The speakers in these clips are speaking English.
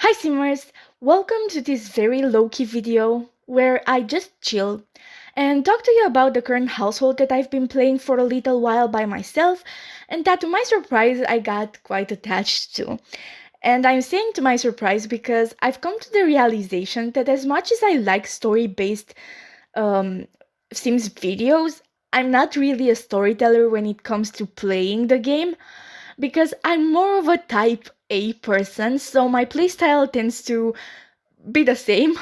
Hi Simmers, welcome to this very low-key video where I just chill and talk to you about the current household that I've been playing for a little while by myself and that to my surprise I got quite attached to. And I'm saying to my surprise because I've come to the realization that as much as I like story-based um, Sims videos, I'm not really a storyteller when it comes to playing the game because I'm more of a type A person, so my playstyle tends to be the same.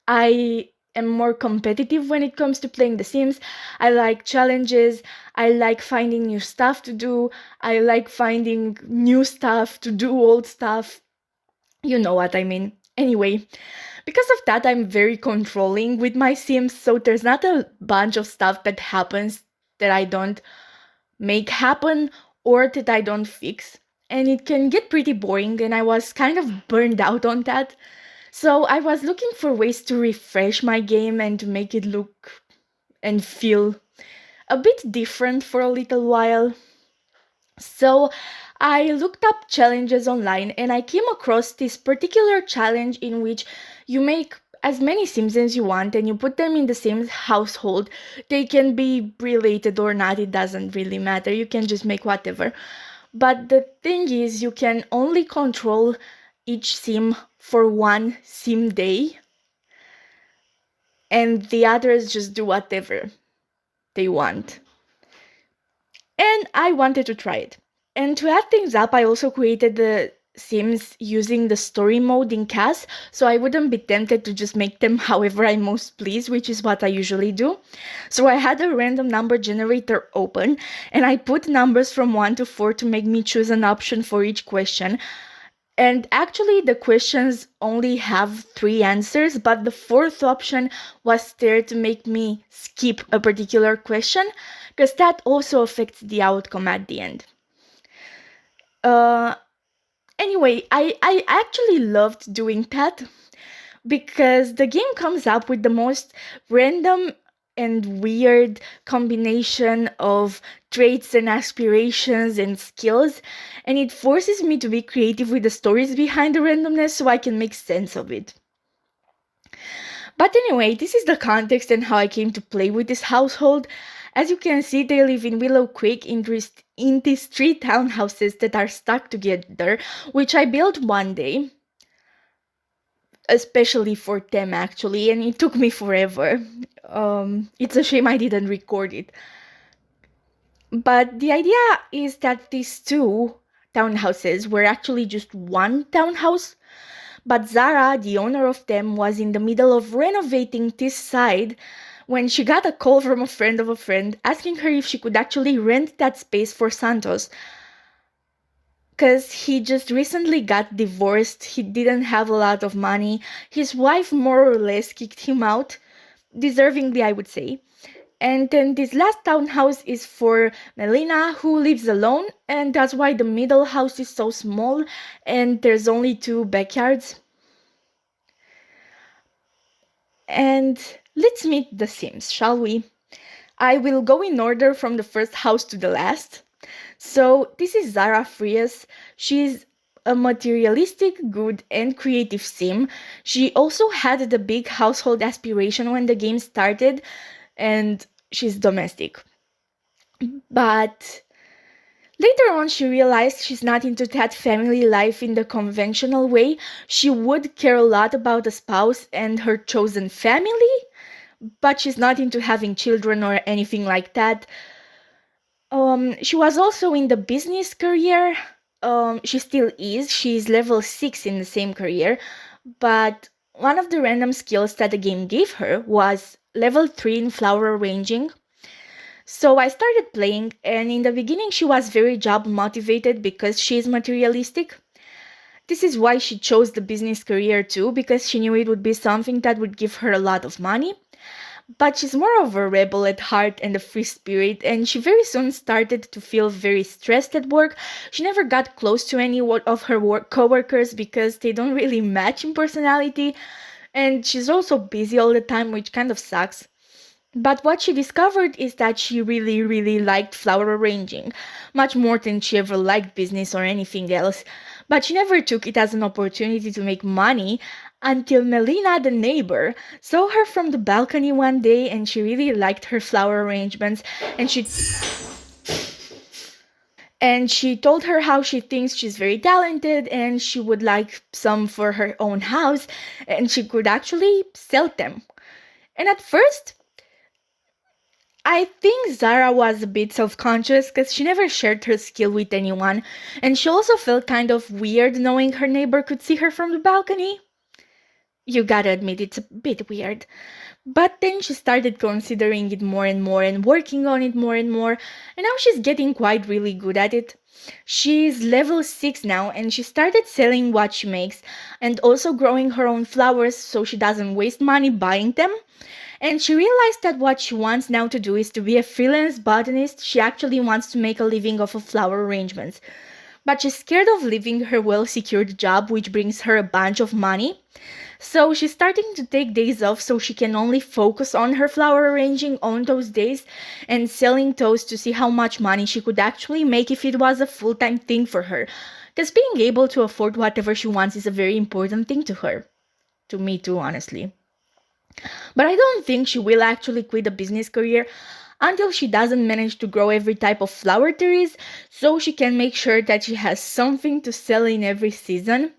I am more competitive when it comes to playing The Sims. I like challenges. I like finding new stuff to do. I like finding new stuff to do old stuff. You know what I mean. Anyway, because of that, I'm very controlling with my Sims, so there's not a bunch of stuff that happens that I don't make happen or that I don't fix. And it can get pretty boring, and I was kind of burned out on that. So I was looking for ways to refresh my game and to make it look and feel a bit different for a little while. So I looked up challenges online and I came across this particular challenge in which you make as many Sims as you want and you put them in the same household. They can be related or not, it doesn't really matter. You can just make whatever. But the thing is, you can only control each Sim for one Sim day, and the others just do whatever they want. And I wanted to try it. And to add things up, I also created the Sims using the story mode in CAS, so I wouldn't be tempted to just make them however I most please, which is what I usually do. So I had a random number generator open, and I put numbers from 1 to 4 to make me choose an option for each question. And actually, the questions only have 3 answers, but the fourth option was there to make me skip a particular question, because that also affects the outcome at the end. Uh, anyway, I actually loved doing that because the game comes up with the most random and weird combination of traits and aspirations and skills, and it forces me to be creative with the stories behind the randomness so I can make sense of it. But anyway, this is the context and how I came to play with this household. As you can see, they live in Willow Creek in these 3 townhouses that are stuck together, which I built one day, especially for them actually, and it took me forever. It's a shame I didn't record it. But the idea is that these 2 townhouses were actually just one townhouse, but Zara, the owner of them, was in the middle of renovating this side when she got a call from a friend of a friend asking her if she could actually rent that space for Santos. Because he just recently got divorced, he didn't have a lot of money, his wife more or less kicked him out, deservingly I would say. And then this last townhouse is for Melina, who lives alone, and that's why the middle house is so small and there's only 2 backyards. And let's meet the Sims, shall we? I will go in order from the first house to the last. So this is Zara Frias. She's a materialistic, good, and creative Sim. She also had the big household aspiration when the game started, and she's domestic. But later on, she realized she's not into that family life in the conventional way. She would care a lot about a spouse and her chosen family, but she's not into having children or anything like that. She was also in the business career. She still is. She's level 6 in the same career, but one of the random skills that the game gave her was level 3 in flower arranging. So I started playing, and in the beginning she was very job motivated because she is materialistic. This is why she chose the business career too, because she knew it would be something that would give her a lot of money. But she's more of a rebel at heart and a free spirit, and she very soon started to feel very stressed at work. She never got close to any of her coworkers because they don't really match in personality, and she's also busy all the time, which kind of sucks. But what she discovered is that she really, really liked flower arranging, much more than she ever liked business or anything else. But she never took it as an opportunity to make money until Melina, the neighbor, saw her from the balcony one day and she really liked her flower arrangements and she told her how she thinks she's very talented and she would like some for her own house and she could actually sell them. And at first, I think Zara was a bit self-conscious because she never shared her skill with anyone, and she also felt kind of weird knowing her neighbor could see her from the balcony. You gotta admit it's a bit weird. But then she started considering it more and more and working on it more and more, and now she's getting quite really good at it. She's level 6 now and she started selling what she makes and also growing her own flowers so she doesn't waste money buying them. And she realized that what she wants now to do is to be a freelance botanist. She actually wants to make a living off of flower arrangements. But she's scared of leaving her well secured job, which brings her a bunch of money. So she's starting to take days off so she can only focus on her flower arranging on those days and selling those to see how much money she could actually make if it was a full-time thing for her. Because being able to afford whatever she wants is a very important thing to her. To me too, honestly. But I don't think she will actually quit a business career until she doesn't manage to grow every type of flower there is, so she can make sure that she has something to sell in every season.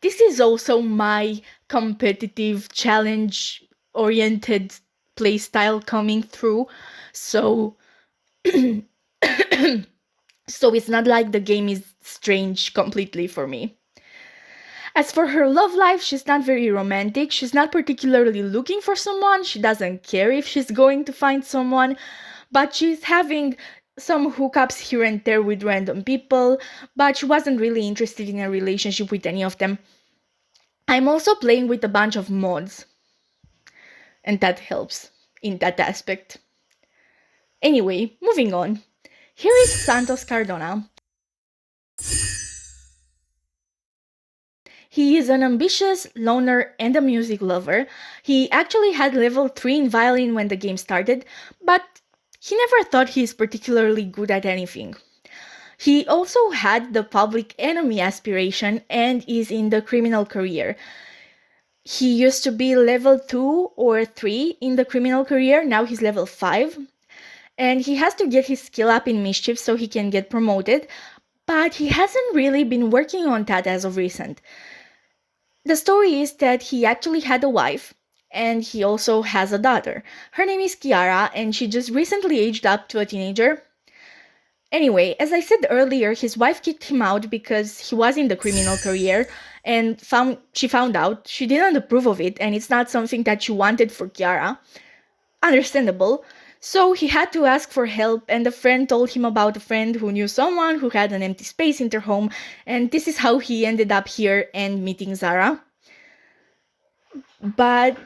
This is also my competitive, challenge oriented playstyle coming through. So so it's not like the game is strange completely for me. As for her love life, she's not very romantic. She's not particularly looking for someone. She doesn't care if she's going to find someone, but she's having some hookups here and there with random people, but she wasn't really interested in a relationship with any of them. I'm also playing with a bunch of mods, and that helps in that aspect. Anyway, moving on. Here is Santos Cardona. He is an ambitious loner and a music lover. He actually had level 3 in violin when the game started, but he never thought he is particularly good at anything. He also had the public enemy aspiration and is in the criminal career. He used to be level 2 or 3 in the criminal career, now he's level 5. And he has to get his skill up in mischief so he can get promoted, but he hasn't really been working on that as of recent. The story is that he actually had a wife, and he also has a daughter. Her name is Kiara, and she just recently aged up to a teenager. Anyway, as I said earlier, his wife kicked him out because he was in the criminal career, and she found out she didn't approve of it, and it's not something that she wanted for Kiara. Understandable. So he had to ask for help, and a friend told him about a friend who knew someone who had an empty space in their home, and this is how he ended up here and meeting Zara. But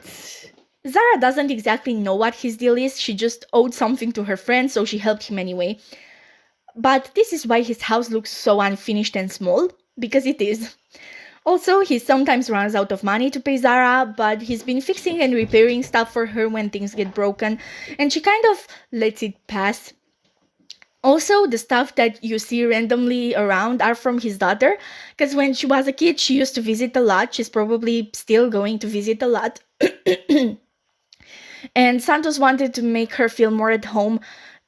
Zara doesn't exactly know what his deal is, she just owed something to her friend, so she helped him anyway. But this is why his house looks so unfinished and small, because it is. Also, he sometimes runs out of money to pay Zara, but he's been fixing and repairing stuff for her when things get broken, and she kind of lets it pass. Also, the stuff that you see randomly around are from his daughter, because when she was a kid, she used to visit a lot. She's probably still going to visit a lot. And Santos wanted to make her feel more at home,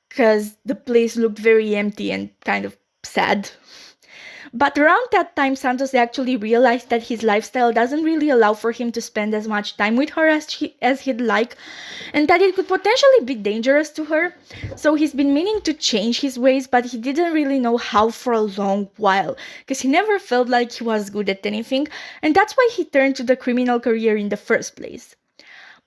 because the place looked very empty and kind of sad. But around that time, Santos actually realized that his lifestyle doesn't really allow for him to spend as much time with her as he'd like, and that it could potentially be dangerous to her. So he's been meaning to change his ways, but he didn't really know how for a long while, because he never felt like he was good at anything, and that's why he turned to the criminal career in the first place.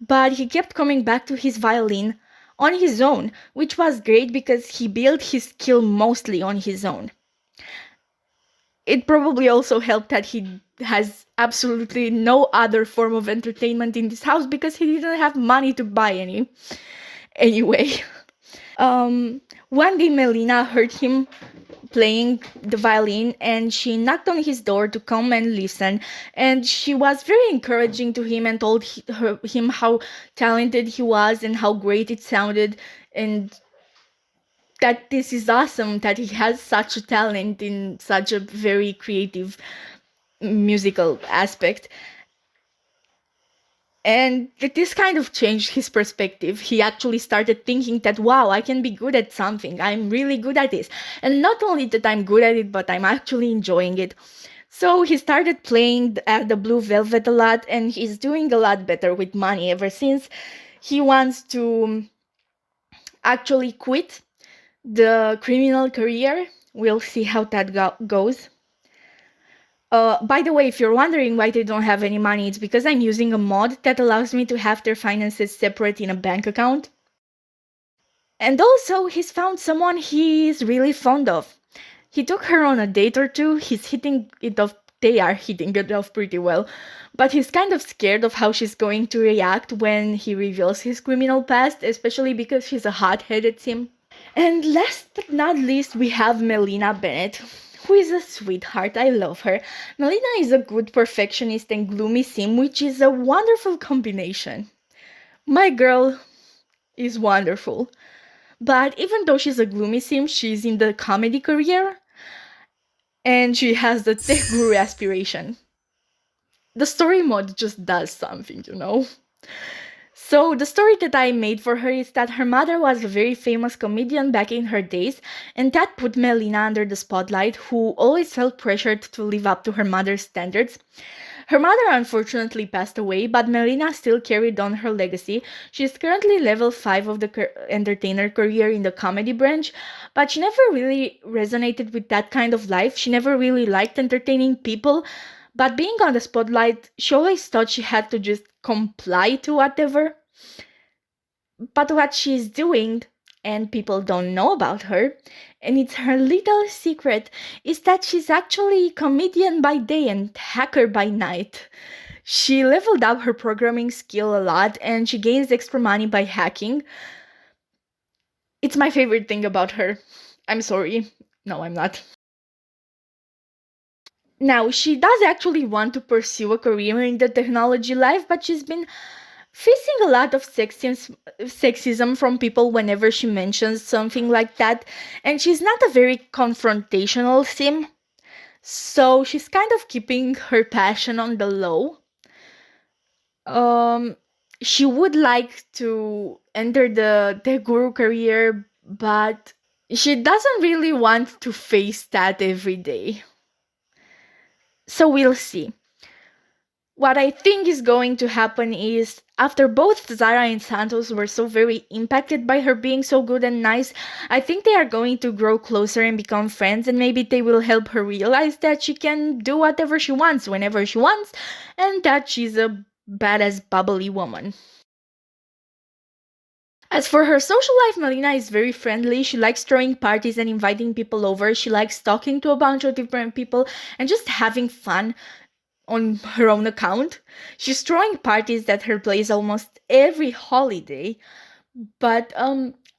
But he kept coming back to his violin on his own, which was great because he built his skill mostly on his own. It probably also helped that he has absolutely no other form of entertainment in this house because he didn't have money to buy any. Anyway, one day Melina heard him playing the violin, and she knocked on his door to come and listen. And she was very encouraging to him and told him how talented he was and how great it sounded, and that this is awesome that he has such a talent in such a very creative musical aspect. And this kind of changed his perspective. He actually started thinking that, wow, I can be good at something. I'm really good at this. And not only that I'm good at it, but I'm actually enjoying it. So he started playing at the Blue Velvet a lot, and he's doing a lot better with money ever since. He wants to actually quit the criminal career. We'll see how that goes. By the way, if you're wondering why they don't have any money, it's because I'm using a mod that allows me to have their finances separate in a bank account. And also, he's found someone he's really fond of. He took her on a date or two. He's hitting it off. They are hitting it off pretty well. But he's kind of scared of how she's going to react when he reveals his criminal past, especially because she's a hot-headed sim. And last but not least, we have Melina Bennett, who is a sweetheart. I love her. Melina is a good perfectionist and gloomy sim, which is a wonderful combination. My girl is wonderful. But even though she's a gloomy sim, she's in the comedy career, and she has the tech guru aspiration. The story mode just does something, you know? So the story that I made for her is that her mother was a very famous comedian back in her days, and that put Melina under the spotlight, who always felt pressured to live up to her mother's standards. Her mother unfortunately passed away, but Melina still carried on her legacy. She is currently level 5 of the entertainer career in the comedy branch, but she never really resonated with that kind of life. She never really liked entertaining people, but being on the spotlight, she always thought she had to just comply to whatever. But what she's doing, and people don't know about her, and it's her little secret, is that she's actually a comedian by day and hacker by night. She leveled up her programming skill a lot, and she gains extra money by hacking. It's my favorite thing about her. I'm sorry. No, I'm not. Now, she does actually want to pursue a career in the technology life, but she's been facing a lot of sexism from people whenever she mentions something like that, and she's not a very confrontational sim, so she's kind of keeping her passion on the low. Um, she would like to enter the guru career, but she doesn't really want to face that every day. So we'll see. What I think is going to happen is, after both Zara and Santos were so very impacted by her being so good and nice, I think they are going to grow closer and become friends, and maybe they will help her realize that she can do whatever she wants whenever she wants, and that she's a badass bubbly woman. As for her social life, Melina is very friendly. She likes throwing parties and inviting people over. She likes talking to a bunch of different people and just having fun on her own account. She's throwing parties at her place almost every holiday. But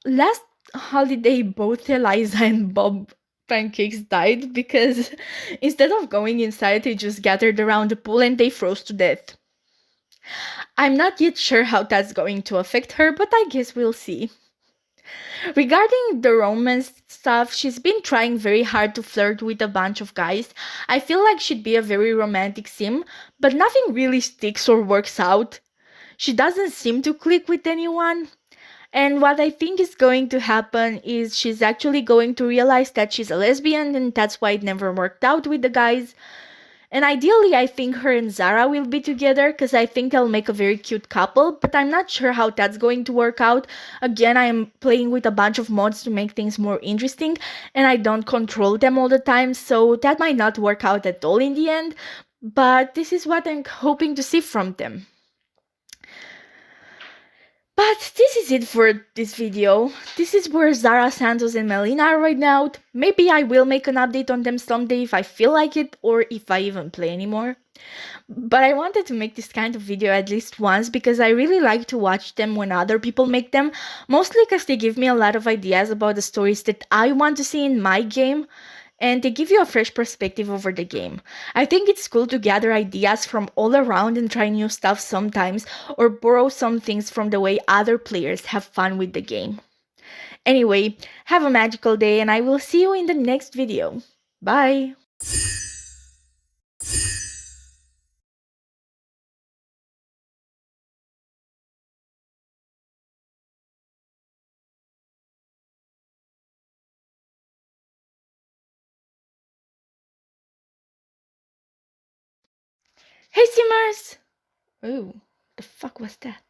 last holiday both Eliza and Bob Pancakes died because instead of going inside, they just gathered around the pool and they froze to death. I'm not yet sure how that's going to affect her, but I guess we'll see. Regarding the romance stuff, she's been trying very hard to flirt with a bunch of guys. I feel like she'd be a very romantic sim, but nothing really sticks or works out. She doesn't seem to click with anyone. And what I think is going to happen is she's actually going to realize that she's a lesbian, and that's why it never worked out with the guys. And ideally, I think her and Zara will be together because I think they'll make a very cute couple, but I'm not sure how that's going to work out. Again, I am playing with a bunch of mods to make things more interesting, and I don't control them all the time, so that might not work out at all in the end, but this is what I'm hoping to see from them. But this is it for this video. This is where Zara, Santos, and Melina are right now. Maybe I will make an update on them someday if I feel like it, or if I even play anymore. But I wanted to make this kind of video at least once because I really like to watch them when other people make them. Mostly because they give me a lot of ideas about the stories that I want to see in my game. and they give you a fresh perspective over the game. I think it's cool to gather ideas from all around and try new stuff sometimes, or borrow some things from the way other players have fun with the game. Anyway, have a magical day, and I will see you in the next video. Bye! Hey, Simmers! Oh, the fuck was that?